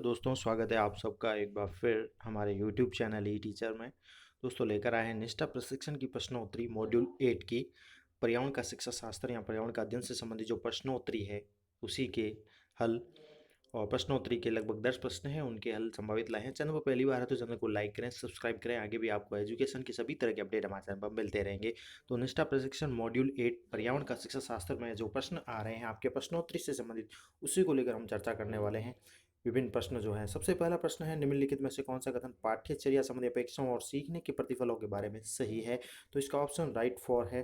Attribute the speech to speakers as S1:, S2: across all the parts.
S1: दोस्तों, स्वागत है आप सबका एक बार फिर हमारे यूट्यूब चैनल ई टीचर में। दोस्तों, लेकर आए हैं निष्ठा प्रशिक्षण की प्रश्नोत्तरी मॉड्यूल 8 की पर्यावरण का शिक्षा शास्त्र या पर्यावरण का अध्ययन से संबंधित जो प्रश्नोत्तरी है उसी के हल। और प्रश्नोत्तरी के लगभग 10 प्रश्न हैं, उनके हल संभावित लाए हैं। चैनल पर पहली बार है तो चैनल को लाइक करें, सब्सक्राइब करें। आगे भी आपको एजुकेशन की सभी तरह के अपडेट हमारे चैनल पर मिलते रहेंगे। तो निष्ठा प्रशिक्षण मॉड्यूल 8 पर्यावरण का शिक्षा शास्त्र में जो प्रश्न आ रहे हैं आपके प्रश्नोत्तरी से संबंधित, उसी को लेकर हम चर्चा करने वाले हैं। विभिन्न प्रश्न जो हैं, सबसे पहला प्रश्न है, निम्नलिखित में से कौन सा कथन पाठ्यचर्या संबंधी अपेक्षाओं और सीखने के प्रतिफलों के बारे में सही है? तो इसका ऑप्शन राइट फॉर है।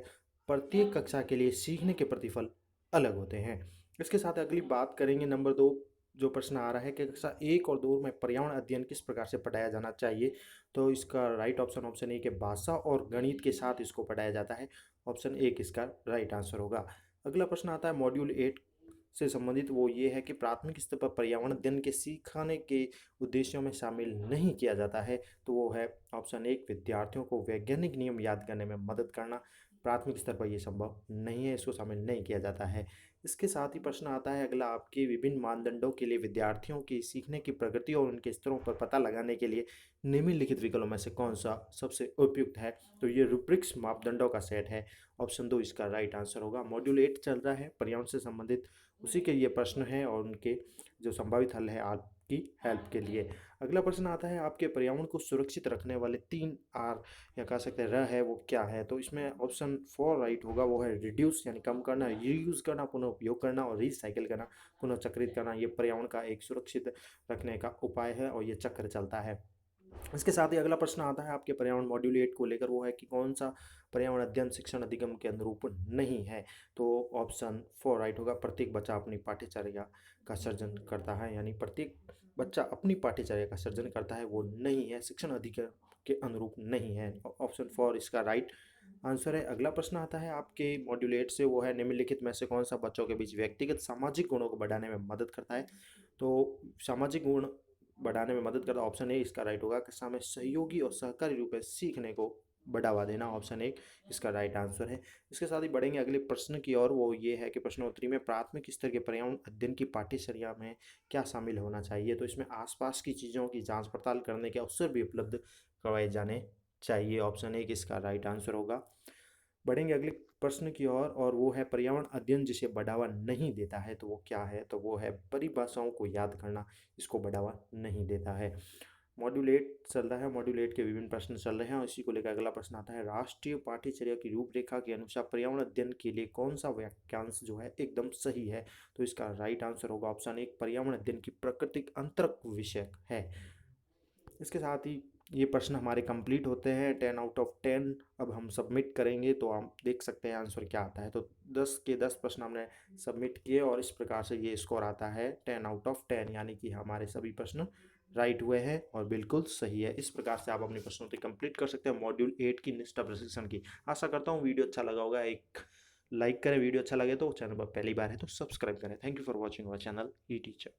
S1: प्रत्येक कक्षा के लिए सीखने के प्रतिफल अलग होते हैं। इसके साथ अगली बात करेंगे नंबर 2, जो प्रश्न आ रहा है कि कक्षा 1 और 2 में पर्यावरण अध्ययन किस प्रकार से पढ़ाया जाना चाहिए? तो इसका राइट ऑप्शन ऑप्शन ए के भाषा और गणित के साथ इसको पढ़ाया जाता है। ऑप्शन ए इसका राइट आंसर होगा। अगला प्रश्न आता है मॉड्यूल 8 से संबंधित, वो ये है कि प्राथमिक स्तर पर पर्यावरण अध्ययन के सिखाने के उद्देश्यों में शामिल नहीं किया जाता है। तो वो है ऑप्शन 1, विद्यार्थियों को वैज्ञानिक नियम याद करने में मदद करना। प्राथमिक स्तर पर यह संभव नहीं है, इसको शामिल नहीं किया जाता है। इसके साथ ही प्रश्न आता है अगला, आपके विभिन्न मानदंडों के लिए विद्यार्थियों की सीखने की प्रगति और उनके स्तरों पर पता लगाने के लिए निम्नलिखित विकल्पों में से कौन सा सबसे उपयुक्त है? तो ये रूब्रिक्स मापदंडों का सेट है। ऑप्शन 2 इसका राइट आंसर होगा। मॉड्यूल 8 चल रहा है, पर्यावरण से संबंधित उसी के ये प्रश्न हैं और उनके जो संभावित हल है आपकी हेल्प के लिए। अगला प्रश्न आता है, आपके पर्यावरण को सुरक्षित रखने वाले 3 आर या कह सकते हैं र है, वो क्या है? तो इसमें ऑप्शन 4 राइट होगा, वो है रिड्यूस यानी कम करना, रीयूज करना पुनः उपयोग करना, और रिसाइकिल करना पुनः चक्रित करना। ये पर्यावरण का एक सुरक्षित रखने का उपाय है और ये चक्र चलता है। इसके साथ ही अगला प्रश्न आता है आपके पर्यावरण मॉड्यूल 8 को लेकर, वो है कि कौन सा पर्यावरण अध्ययन शिक्षण अधिगम के अनुरूप नहीं है? तो ऑप्शन 4 राइट होगा, प्रत्येक बच्चा अपनी पाठ्यचर्या का सर्जन करता है, यानी प्रत्येक बच्चा अपनी पाठ्यचर्या का सर्जन करता है, वो नहीं है, शिक्षण अधिगम के अनुरूप नहीं है। ऑप्शन 4 इसका राइट आंसर है। अगला प्रश्न आता है आपके मॉड्यूल 8 से, वो है निम्नलिखित में से कौन सा बच्चों के बीच व्यक्तिगत सामाजिक गुणों को बढ़ाने में मदद करता है? तो सामाजिक गुण बढ़ाने में मदद करता, ऑप्शन ए इसका राइट होगा, कक्षा में सहयोगी और सहकारी रूप में सीखने को बढ़ावा देना। ऑप्शन ए इसका राइट आंसर है। इसके साथ ही बढ़ेंगे अगले प्रश्न की ओर, वो ये है कि प्रश्नोत्तरी में प्राथमिक स्तर के पर्यावरण अध्ययन की पाठ्यचर्या में क्या शामिल होना चाहिए? तो इसमें आसपास की चीज़ों की जांच पड़ताल करने के अवसर भी उपलब्ध करवाए जाने चाहिए। ऑप्शन ए इसका राइट आंसर होगा। बढ़ेंगे अगले प्रश्न की ओर, और वो है पर्यावरण अध्ययन जिसे बढ़ावा नहीं देता है, तो वो क्या है? तो वो है परिभाषाओं को याद करना, इसको बढ़ावा नहीं देता है। मॉड्यूल 8 चल रहा है, मॉड्यूल 8 के विभिन्न प्रश्न चल रहे हैं और इसी को लेकर अगला प्रश्न आता है, राष्ट्रीय पाठ्यचर्या की रूपरेखा के अनुसार पर्यावरण अध्ययन के लिए कौन सा वाक्यांश जो है एकदम सही है? तो इसका राइट आंसर होगा ऑप्शन 1, पर्यावरण अध्ययन की प्राकृतिक अंतरक विषय है। इसके साथ ही ये प्रश्न हमारे कंप्लीट होते हैं 10 आउट ऑफ 10। अब हम सबमिट करेंगे तो हम देख सकते हैं आंसर क्या आता है। तो 10 के 10 प्रश्न हमने सबमिट किए और इस प्रकार से ये स्कोर आता है 10 आउट ऑफ 10, यानी कि हमारे सभी प्रश्न राइट हुए हैं और बिल्कुल सही है। इस प्रकार से आप अपनी प्रश्नोत्तरी कंप्लीट कर सकते हैं मॉड्यूल 8 की निष्ठा प्रशिक्षण की। आशा करता हूँ वीडियो अच्छा लगा होगा। एक लाइक करें, वीडियो अच्छा लगे तो, चैनल पर पहली बार है तो सब्सक्राइब करें। Thank you for watching our channel E teacher.